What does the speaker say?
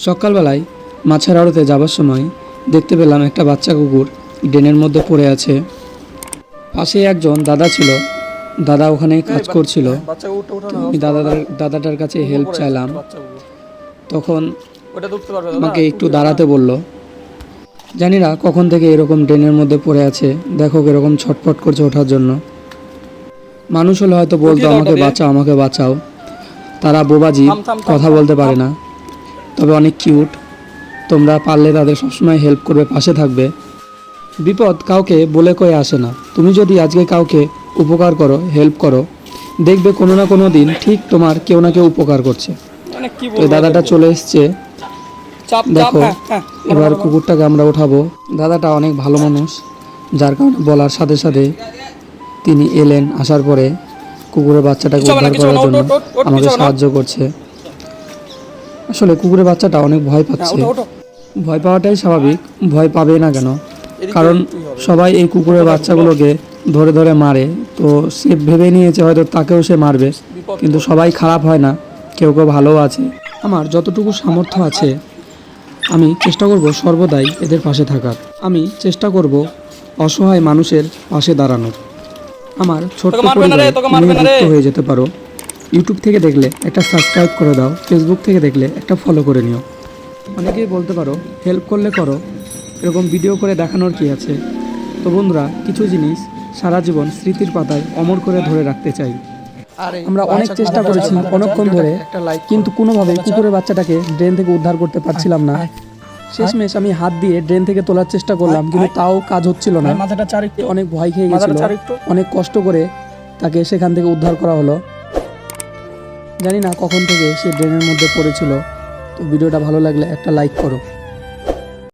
সকালবেলায় মাছের আড়তে যাবার সময় দেখতে পেলাম একটা বাচ্চা কুকুর ড্রেনের মধ্যে পড়ে আছে। পাশে একজন দাদা ছিল, দাদা ওখানে কাজ করছিল। আমি দাদাটার কাছে হেল্প চাইলাম, তখন আমাকে একটু দাঁড়াতে বলল। জানি না কখন থেকে এরকম ড্রেনের মধ্যে পড়ে আছে, দেখো এরকম ছটফট করছে ওঠার জন্য। মানুষ হলে হয়তো বলতো আমাকে বাঁচাও আমাকে বাঁচাও, তারা বোবাজি, কথা বলতে পারে না, তবে অনেক কিউট। তোমরা পারলে তাদের সবসময় হেল্প করবে, পাশে থাকবে। বিপদ কাউকে বলে কয়ে আসে না। তুমি যদি আজকে কাউকে উপকার করো, হেল্প করো, দেখবে কোনো না কোনো দিন ঠিক তোমার কেউ না কেউ উপকার করছে। তো দাদাটা চলে এসছে, দেখো এবার কুকুরটাকে আমরা উঠাবো। দাদাটা অনেক ভালো মানুষ, যার কারণে বলার সাথে সাথে তিনি এলেন। আসার পরে কুকুরের বাচ্চাটাকে উদ্ধার করার জন্য আমাকে সাহায্য করছে। আসলে কুকুরের বাচ্চাটা অনেক ভয় পাচ্ছে। ভয় পাওয়াটাই স্বাভাবিক, ভয় পাবে না কেন? কারণ সবাই এই কুকুরের বাচ্চাগুলোকে ধরে ধরে মারে, তো সে ভেবে নিয়েছে হয়তো তাকেও সে মারবে। কিন্তু সবাই খারাপ হয় না, কেউ কেউ ভালোও আছে। আমার যতটুকু সামর্থ্য আছে আমি চেষ্টা করব সর্বদাই এদের পাশে থাকার। আমি চেষ্টা করব অসহায় মানুষের পাশে দাঁড়ানোর। আমার ছোট্ট পরিবারে তুমি যুক্ত হয়ে যেতে পারো। ইউটিউব থেকে দেখলে একটা সাবস্ক্রাইব করে দাও, ফেসবুক থেকে দেখলে একটা ফলো করে নিও। অনেকেই বলতে পারো হেল্প করলে করো, এরকম ভিডিও করে দেখানোর কি আছে। তো বন্ধুরা, কিছু জিনিস সারা জীবন স্মৃতির পাতায় অমর করে ধরে রাখতে চাই। আমরা অনেক চেষ্টা করেছি অনেকক্ষণ ধরে, কিন্তু কোনোভাবে কুকুরের বাচ্চাটাকে ড্রেন থেকে উদ্ধার করতে পারছিলাম না। শেষমেশ আমি হাত দিয়ে ড্রেন থেকে তোলার চেষ্টা করলাম, কিন্তু তাও কাজ হচ্ছিল না। অনেক ভয় খেয়ে গেছিল, অনেক কষ্ট করে তাকে সেখান থেকে উদ্ধার করা হলো। জানি না কখন থেকে সে ড্রেনের মধ্যে পড়েছিল। তো ভিডিওটা ভালো লাগলে একটা লাইক করো।